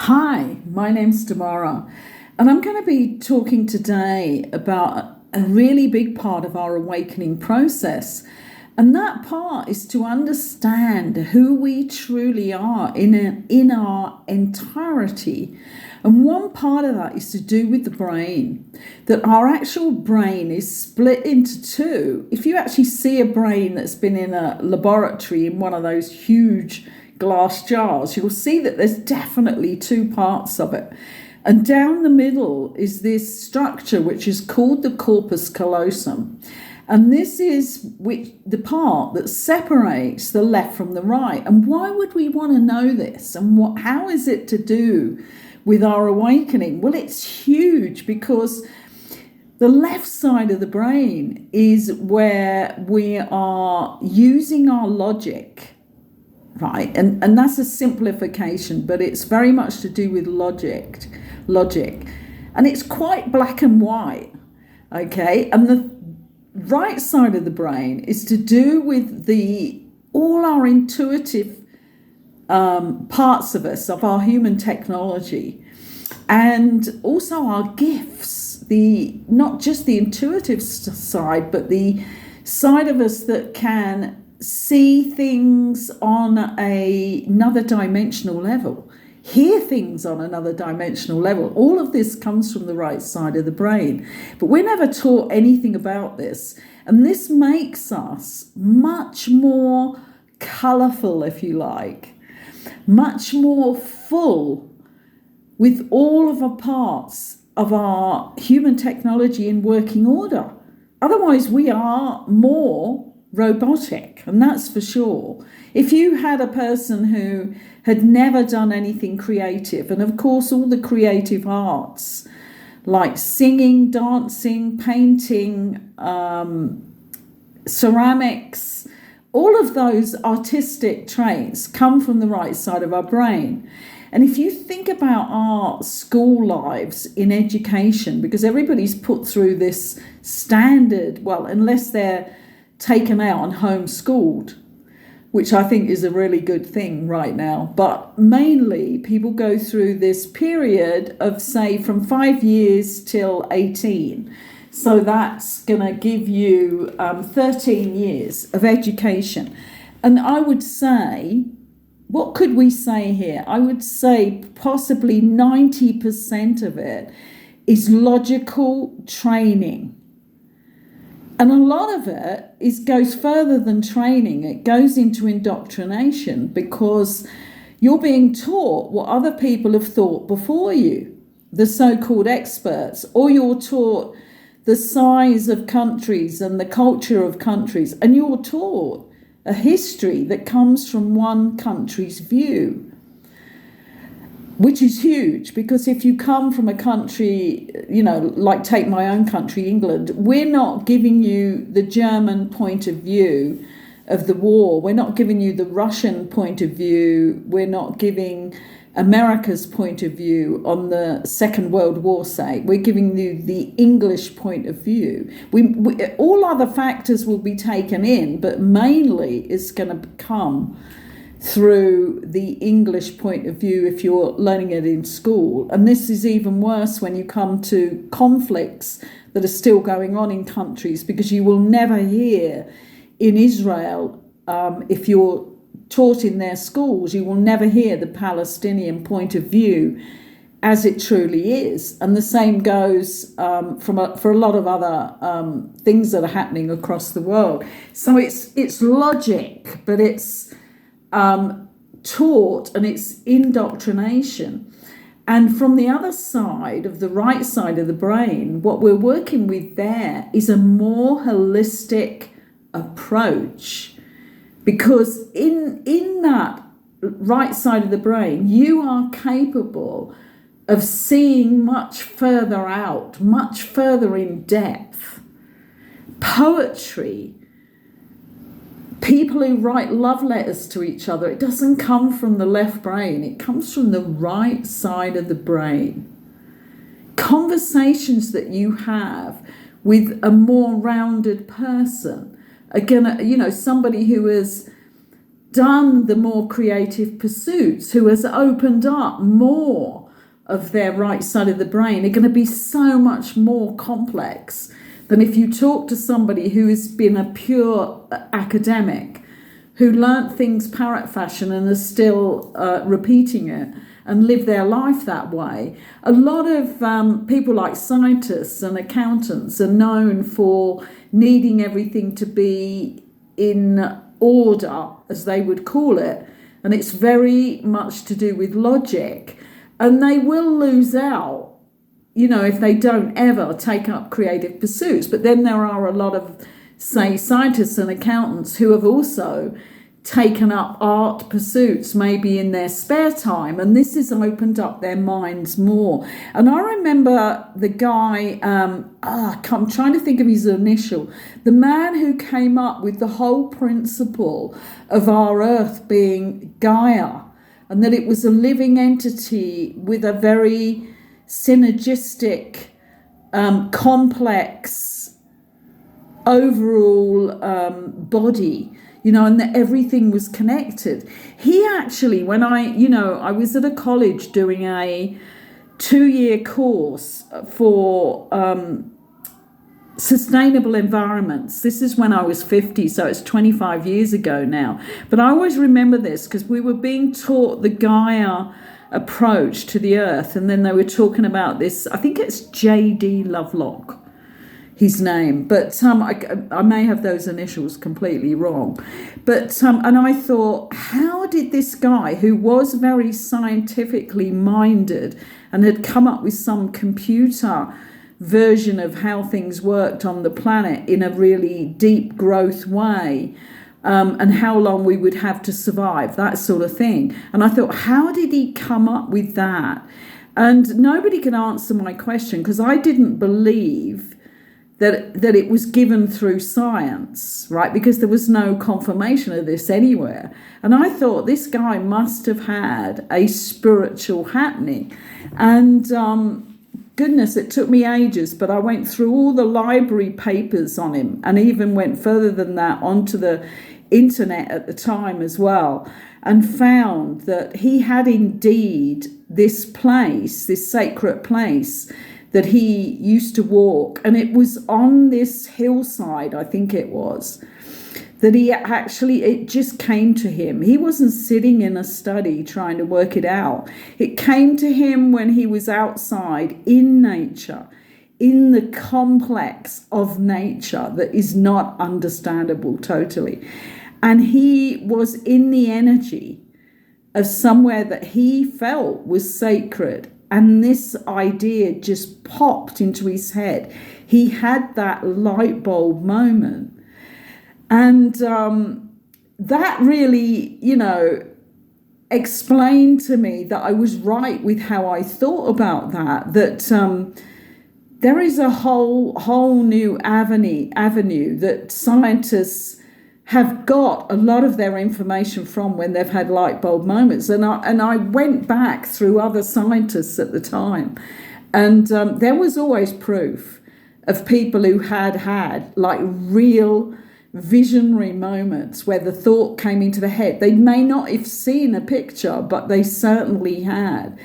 Hi, my name's Tamara, and I'm going to be talking today about a really big part of our awakening process. And that part is to understand who we truly are in our entirety. And one part of that is to do with the brain, that our actual brain is split into two. If you actually see a brain that's been in a laboratory in one of those huge glass jars, you'll see that there's definitely two parts of it. And down the middle is this structure which is called the corpus callosum. And this is the part that separates the left from the right. And why would we want to know this? And how is it to do with our awakening? Well, it's huge because the left side of the brain is where we are using our logic, right? And that's a simplification, but it's very much to do with logic. And it's quite black and white, okay? And the right side of the brain is to do with all our intuitive parts of us, of our human technology, and also our gifts, not just the intuitive side, but the side of us that can see things on another dimensional level, hear things on another dimensional level. All of this comes from the right side of the brain. But we're never taught anything about this. And this makes us much more colourful, if you like, much more full with all of the parts of our human technology in working order. Otherwise, we are more robotic, and that's for sure. If you had a person who had never done anything creative, and of course all the creative arts like singing, dancing, painting, ceramics, all of those artistic traits come from the right side of our brain. And if you think about our school lives in education, because everybody's put through this standard, well, unless they're taken out and homeschooled, which I think is a really good thing right now. But mainly people go through this period of, say, from 5 years till 18. So that's going to give you 13 years of education. And I would say, what could we say here? I would say possibly 90% of it is logical training. And a lot of it goes further than training. It goes into indoctrination because you're being taught what other people have thought before you, the so-called experts, or you're taught the size of countries and the culture of countries, and you're taught a history that comes from one country's view, which is huge, because if you come from a country, like take my own country, England, we're not giving you the German point of view of the war. We're not giving you the Russian point of view. We're not giving America's point of view on the Second World War, say. We're giving you the English point of view. All other factors will be taken in, but mainly it's going to come through the English point of view if you're learning it in school. And this is even worse when you come to conflicts that are still going on in countries, because you will never hear in Israel, if you're taught in their schools, you will never hear the Palestinian point of view as it truly is. And the same goes for a lot of other things that are happening across the world. So it's logic, but it's taught, and it's indoctrination. And from the other side, of the right side of the brain, what we're working with there is a more holistic approach, because in that right side of the brain, you are capable of seeing much further out, much further in depth. Poetry, people who write love letters to each other, it doesn't come from the left brain, it comes from the right side of the brain. Conversations that you have with a more rounded person, again, somebody who has done the more creative pursuits, who has opened up more of their right side of the brain, are going to be so much more complex than if you talk to somebody who has been a pure academic, who learnt things parrot fashion and are still repeating it and live their life that way. A lot of people like scientists and accountants are known for needing everything to be in order, as they would call it, and it's very much to do with logic, and they will lose out, if they don't ever take up creative pursuits. But then there are a lot of, say, scientists and accountants who have also taken up art pursuits, maybe in their spare time, and this has opened up their minds more. And I remember the guy, I'm trying to think of his initial, the man who came up with the whole principle of our Earth being Gaia, and that it was a living entity with a very synergistic, complex overall body, and that everything was connected. He actually, when I was at a college doing a 2-year course for sustainable environments. This is when I was 50, so it's 25 years ago now. But I always remember this because we were being taught the Gaia approach to the earth, and then they were talking about this, I think it's J.D. Lovelock, his name, but I may have those initials completely wrong. But and I thought, how did this guy, who was very scientifically minded and had come up with some computer version of how things worked on the planet in a really deep growth way, and how long we would have to survive, that sort of thing. And I thought, how did he come up with that? And nobody can answer my question, because I didn't believe that it was given through science, right? Because there was no confirmation of this anywhere. And I thought this guy must have had a spiritual happening. And goodness, it took me ages, but I went through all the library papers on him, and even went further than that onto the internet at the time as well, and found that he had indeed this place, this sacred place, that he used to walk, and it was on this hillside, I think it was, that it just came to him. He wasn't sitting in a study trying to work it out. It came to him when he was outside in nature, in the complex of nature that is not understandable totally. And he was in the energy of somewhere that he felt was sacred. And this idea just popped into his head. He had that light bulb moment. And that really, explained to me that I was right with how I thought about that there is a whole new avenue that scientists have got a lot of their information from when they've had light bulb moments. And I went back through other scientists at the time, and there was always proof of people who had like real visionary moments where the thought came into the head. They may not have seen a picture, but they certainly had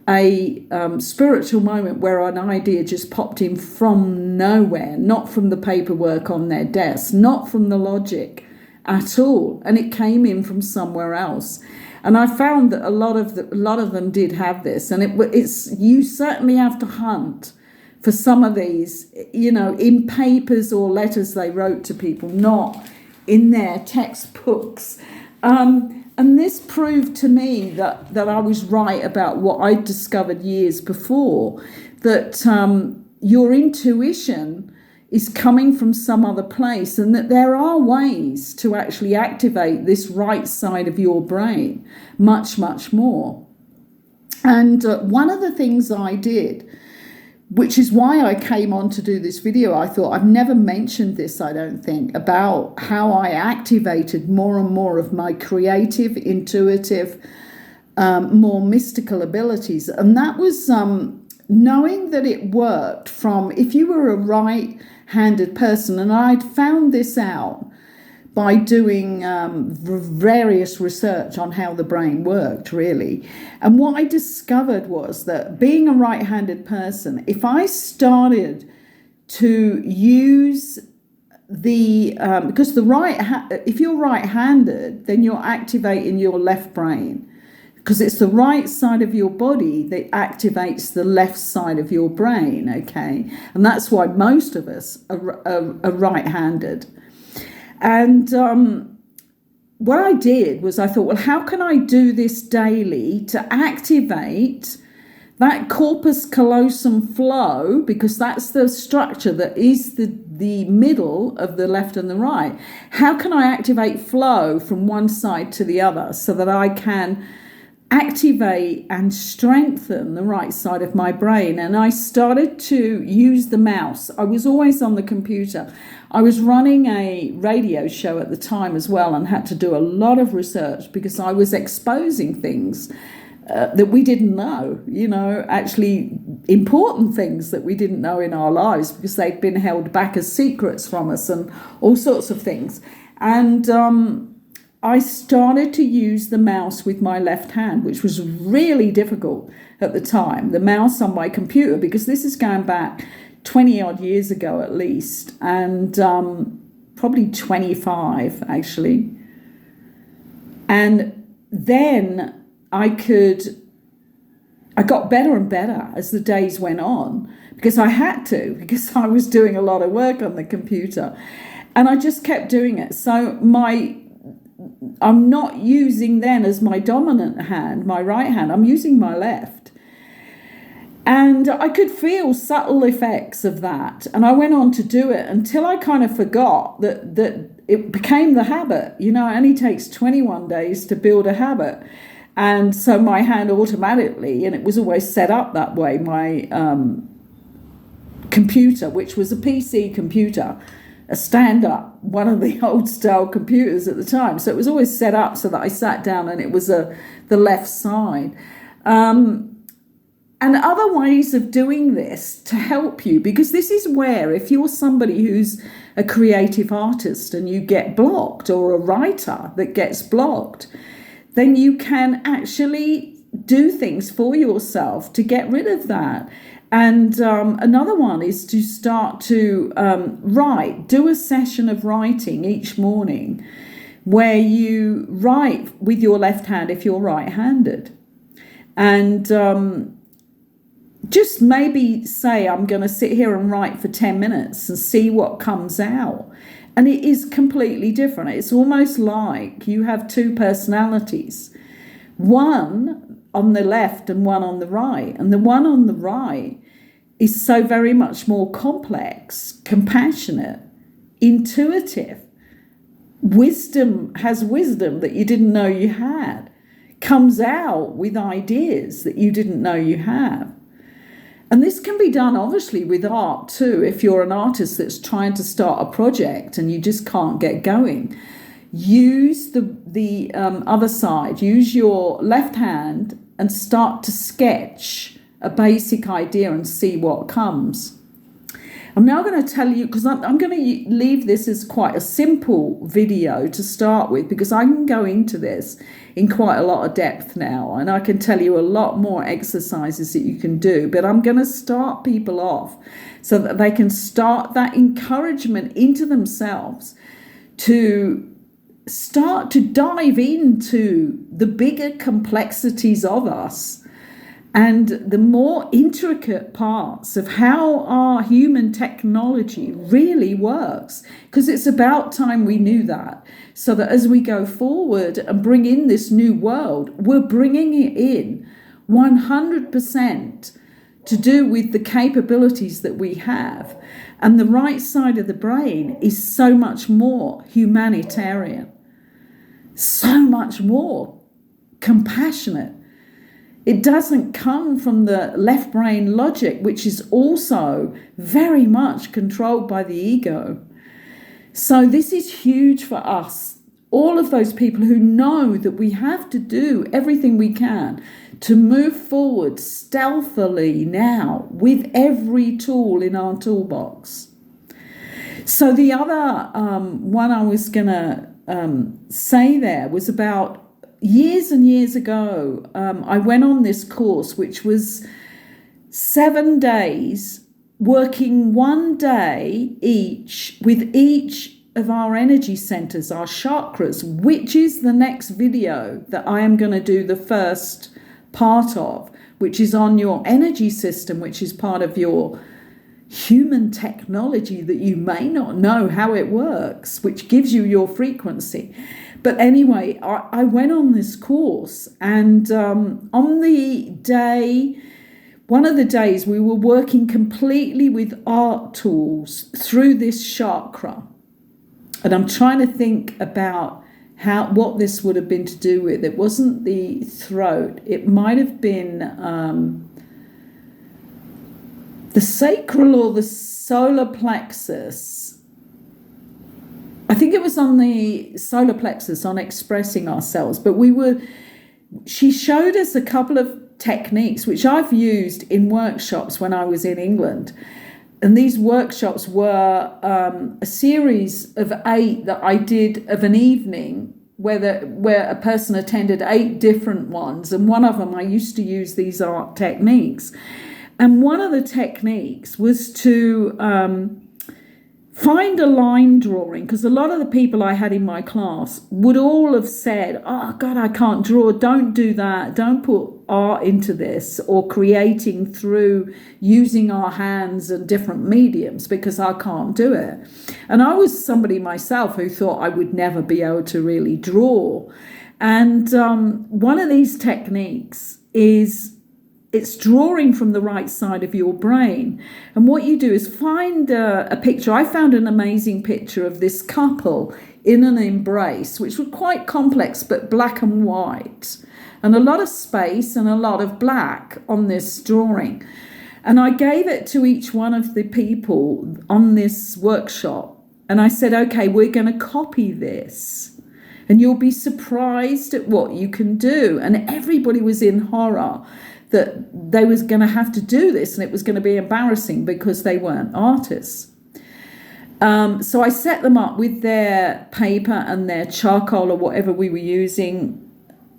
a spiritual moment where an idea just popped in from nowhere, not from the paperwork on their desk, not from the logic at all, and it came in from somewhere else. And I found that a lot of them did have this, and it's you certainly have to hunt for some of these, in papers or letters they wrote to people, not in their textbooks. And this proved to me that I was right about what I discovered years before, that your intuition is coming from some other place, and that there are ways to actually activate this right side of your brain much, much more. And one of the things I did, which is why I came on to do this video, I thought I've never mentioned this, I don't think, about how I activated more and more of my creative, intuitive, more mystical abilities. And that was knowing that it worked from, if you were a right-handed person, and I'd found this out by doing various research on how the brain worked, really. And what I discovered was that being a right-handed person, if I started to use because if you're right-handed, then you're activating your left brain, because it's the right side of your body that activates the left side of your brain, okay? And that's why most of us are right-handed. And what I did was I thought, well, how can I do this daily to activate that corpus callosum flow, because that's the structure that is the middle of the left and the right. How can I activate flow from one side to the other so that I can activate and strengthen the right side of my brain? And I started to use the mouse. I was always on the computer. I was running a radio show at the time as well, and had to do a lot of research because I was exposing things that we didn't know, actually important things that we didn't know in our lives because they'd been held back as secrets from us and all sorts of things. And I started to use the mouse with my left hand, which was really difficult at the time, the mouse on my computer, because this is going back 20 odd years ago at least, and probably 25 actually. And then I got better and better as the days went on, because I had to, because I was doing a lot of work on the computer, and I just kept doing it. So I'm not using then as my dominant hand, my right hand, I'm using my left. And I could feel subtle effects of that. And I went on to do it until I kind of forgot that it became the habit. It only takes 21 days to build a habit. And so my hand automatically, and it was always set up that way, my computer, which was a PC computer, a stand-up, one of the old-style computers at the time. So it was always set up so that I sat down and it was the left side. And other ways of doing this to help you, because this is where, if you're somebody who's a creative artist and you get blocked, or a writer that gets blocked, then you can actually do things for yourself to get rid of that. And another one is to start to write, do a session of writing each morning where you write with your left hand if you're right-handed. And just maybe say, I'm going to sit here and write for 10 minutes and see what comes out. And it is completely different. It's almost like you have two personalities, one on the left and one on the right. And the one on the right is so very much more complex, compassionate, intuitive. Has wisdom that you didn't know you had. Comes out with ideas that you didn't know you have. And this can be done obviously with art too. If you're an artist that's trying to start a project and you just can't get going, use the other side, use your left hand and start to sketch a basic idea and see what comes. I'm now going to tell you, because I'm going to leave this as quite a simple video to start with, because I can go into this in quite a lot of depth now, and I can tell you a lot more exercises that you can do, but I'm going to start people off so that they can start that encouragement into themselves to start to dive into the bigger complexities of us and the more intricate parts of how our human technology really works, because it's about time we knew that, so that as we go forward and bring in this new world, we're bringing it in 100% to do with the capabilities that we have. And the right side of the brain is so much more humanitarian, so much more compassionate. It doesn't come from the left brain logic, which is also very much controlled by the ego. So this is huge for us, all of those people who know that we have to do everything we can to move forward stealthily now with every tool in our toolbox. So the other one I was going to say there was about years and years ago. I went on this course, which was 7 days, working 1 day each with each of our energy centers, our chakras, which is the next video that I am going to do the first part of, which is on your energy system, which is part of your human technology that you may not know how it works, which gives you your frequency. But anyway, I went on this course, and on the day, one of the days, we were working completely with art tools through this chakra. And I'm trying to think about what this would have been to do with. It wasn't the throat. It might have been the sacral or the solar plexus. I think it was on the solar plexus, on expressing ourselves. But she showed us a couple of techniques which I've used in workshops when I was in England. And these workshops were a series of 8 that I did of an evening where a person attended 8 different ones. And one of them, I used to use these art techniques. And one of the techniques was to find a line drawing, because a lot of the people I had in my class would all have said, oh, God, I can't draw. Don't do that. Don't put art into this, or creating through using our hands and different mediums, because I can't do it. And I was somebody myself who thought I would never be able to really draw. And one of these techniques is, it's drawing from the right side of your brain. And what you do is find a picture. I found an amazing picture of this couple in an embrace, which was quite complex, but black and white, and a lot of space and a lot of black on this drawing. And I gave it to each one of the people on this workshop. And I said, okay, we're going to copy this, and you'll be surprised at what you can do. And everybody was in horror that they was going to have to do this, and it was going to be embarrassing because they weren't artists. So I set them up with their paper and their charcoal or whatever we were using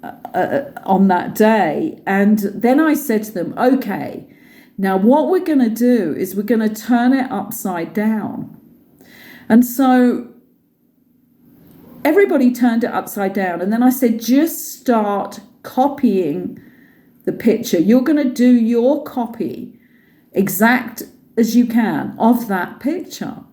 on that day. And then I said to them, okay, now what we're going to do is we're going to turn it upside down. And so everybody turned it upside down. And then I said, just start copying the picture. You're going to do your copy exact as you can of that picture.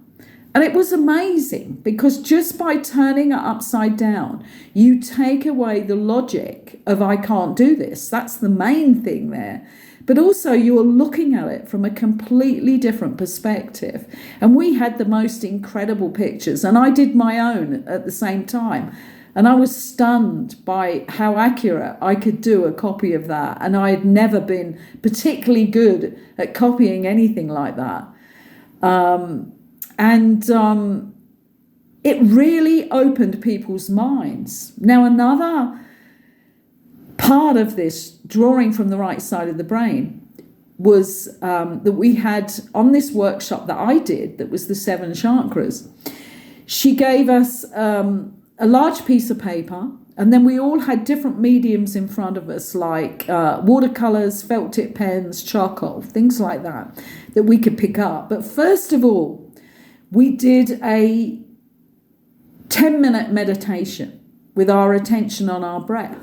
And it was amazing, because just by turning it upside down, you take away the logic of I can't do this. That's the main thing there. But also you're looking at it from a completely different perspective. And we had the most incredible pictures, and I did my own at the same time. And I was stunned by how accurate I could do a copy of that. And I had never been particularly good at copying anything like that. It really opened people's minds. Now, another part of this drawing from the right side of the brain was that we had on this workshop that I did, that was the 7 chakras. She gave us a large piece of paper, and then we all had different mediums in front of us, like watercolors, felt tip pens, charcoal, things like that we could pick up. But first of all, we did a 10-minute meditation with our attention on our breath.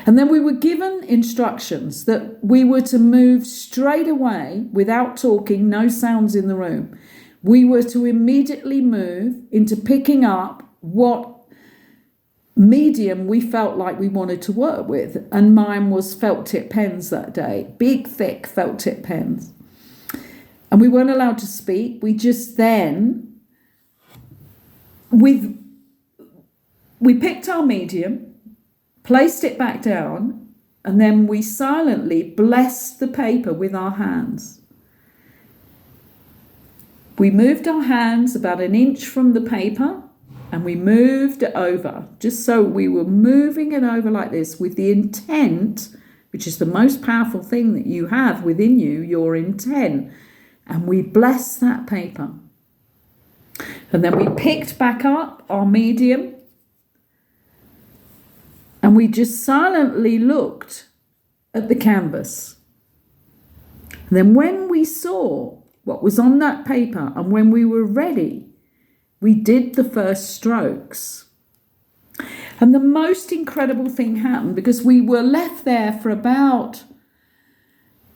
And then we were given instructions that we were to move straight away without talking, no sounds in the room. We were to immediately move into picking up what medium we felt like we wanted to work with. And mine was felt tip pens that day, big, thick felt tip pens. And we weren't allowed to speak. We just then, we picked our medium, placed it back down, and then we silently blessed the paper with our hands. We moved our hands about an inch from the paper, and we moved it over, just so we were moving it over like this with the intent, which is the most powerful thing that you have within you, your intent. And we blessed that paper. And then we picked back up our medium and we just silently looked at the canvas. And then when we saw what was on that paper and when we were ready, we did the first strokes. And the most incredible thing happened, because we were left there for about,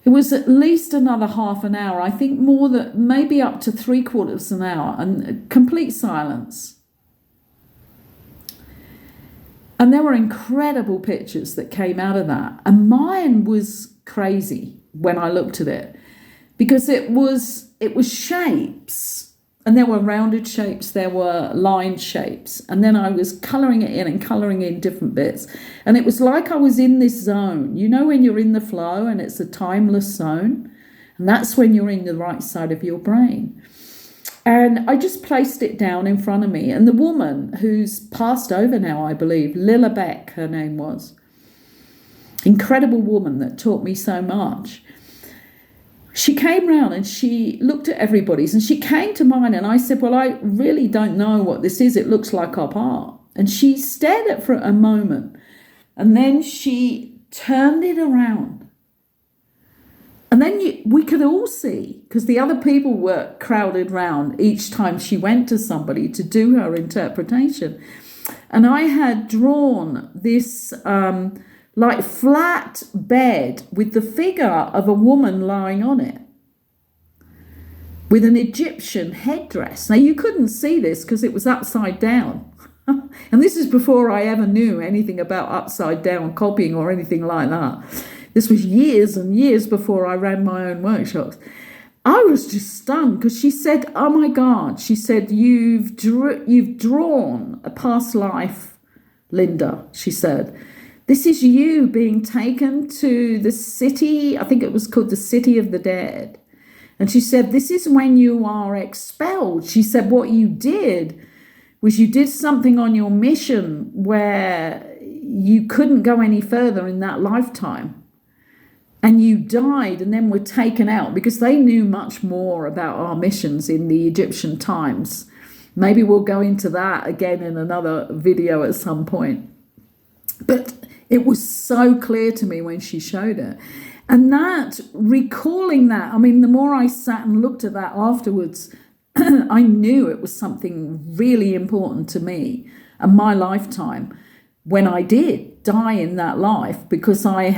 it was at least another half an hour, I think more than, maybe up to 3/4 an hour, and complete silence. And there were incredible pictures that came out of that. And mine was crazy when I looked at it, because it was shapes. And there were rounded shapes, there were line shapes. And then I was colouring it in and colouring in different bits. And it was like I was in this zone. You know when you're in the flow and it's a timeless zone? And that's when you're in the right side of your brain. And I just placed it down in front of me. And the woman, who's passed over now, I believe, Lilla Beck, her name was. Incredible woman that taught me so much. She came round and she looked at everybody's and she came to mine, and I said, well, I really don't know what this is. It looks like our part. And she stared at it for a moment, and then she turned it around. And then we could all see, because the other people were crowded round each time she went to somebody to do her interpretation. And I had drawn this like flat bed with the figure of a woman lying on it with an Egyptian headdress. Now, you couldn't see this because it was upside down. And this is before I ever knew anything about upside down copying or anything like that. This was years and years before I ran my own workshops. I was just stunned, because she said, oh my God, she said, you've drawn a past life, Linda, she said. This is you being taken to the city, I think it was called the City of the Dead. And she said, this is when you are expelled. She said, what you did was you did something on your mission where you couldn't go any further in that lifetime. And you died and then were taken out, because they knew much more about our missions in the Egyptian times. Maybe we'll go into that again in another video at some point. But it was so clear to me when she showed it. And that, recalling that, I mean, the more I sat and looked at that afterwards, I knew it was something really important to me and my lifetime when I did die in that life, because I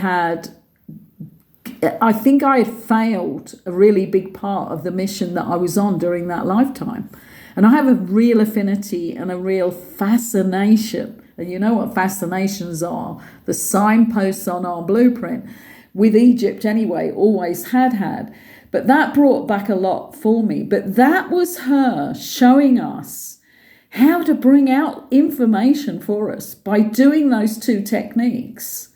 think I had failed a really big part of the mission that I was on during that lifetime. And I have a real affinity and a real fascination. And you know what fascinations are, the signposts on our blueprint, with Egypt anyway, always had. But that brought back a lot for me. But that was her showing us how to bring out information for us by doing those two techniques.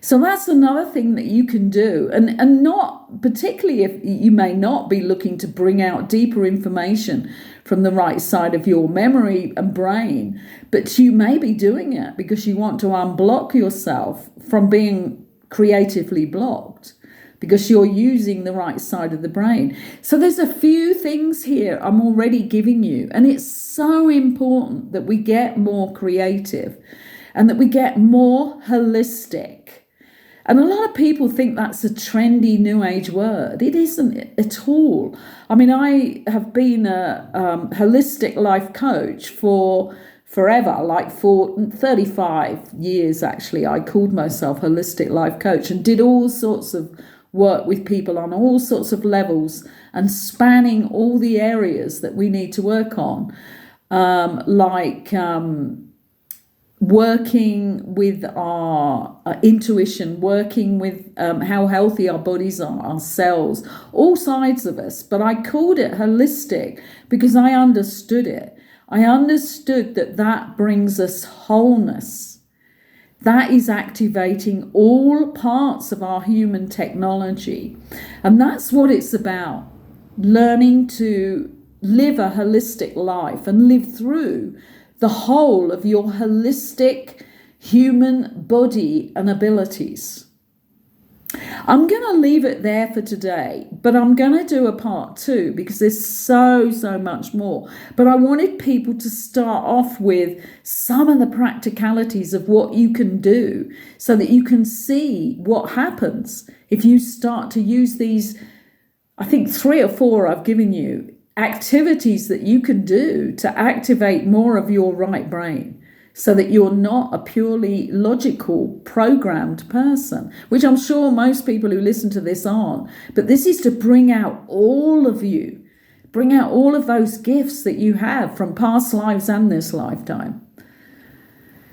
So that's another thing that you can do, and not particularly if you may not be looking to bring out deeper information from the right side of your memory and brain, but you may be doing it because you want to unblock yourself from being creatively blocked, because you're using the right side of the brain. So there's a few things here I'm already giving you, and it's so important that we get more creative and that we get more holistic. And a lot of people think that's a trendy new age word. It isn't at all. I mean, I have been a holistic life coach for forever, like for 35 years, actually. I called myself holistic life coach and did all sorts of work with people on all sorts of levels and spanning all the areas that we need to work on, working with our intuition, working with how healthy our bodies are, our cells, all sides of us. But I called it holistic because I understood it. I understood that brings us wholeness. That is activating all parts of our human technology. And that's what it's about, learning to live a holistic life and live through the whole of your holistic human body and abilities. I'm going to leave it there for today, but I'm going to do a part 2 because there's so much more. But I wanted people to start off with some of the practicalities of what you can do so that you can see what happens if you start to use these, I think 3 or 4 I've given you, activities that you can do to activate more of your right brain, so that you're not a purely logical, programmed person, which I'm sure most people who listen to this aren't. But this is to bring out all of you, bring out all of those gifts that you have from past lives and this lifetime.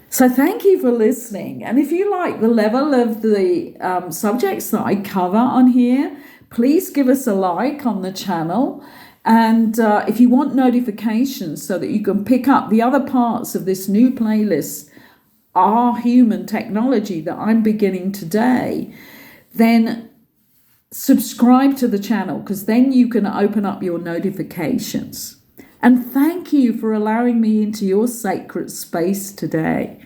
So thank you for listening. And if you like the level of the subjects that I cover on here, please give us a like on the channel. And if you want notifications so that you can pick up the other parts of this new playlist, Our Human Technology, that I'm beginning today, then subscribe to the channel, because then you can open up your notifications. And thank you for allowing me into your sacred space today.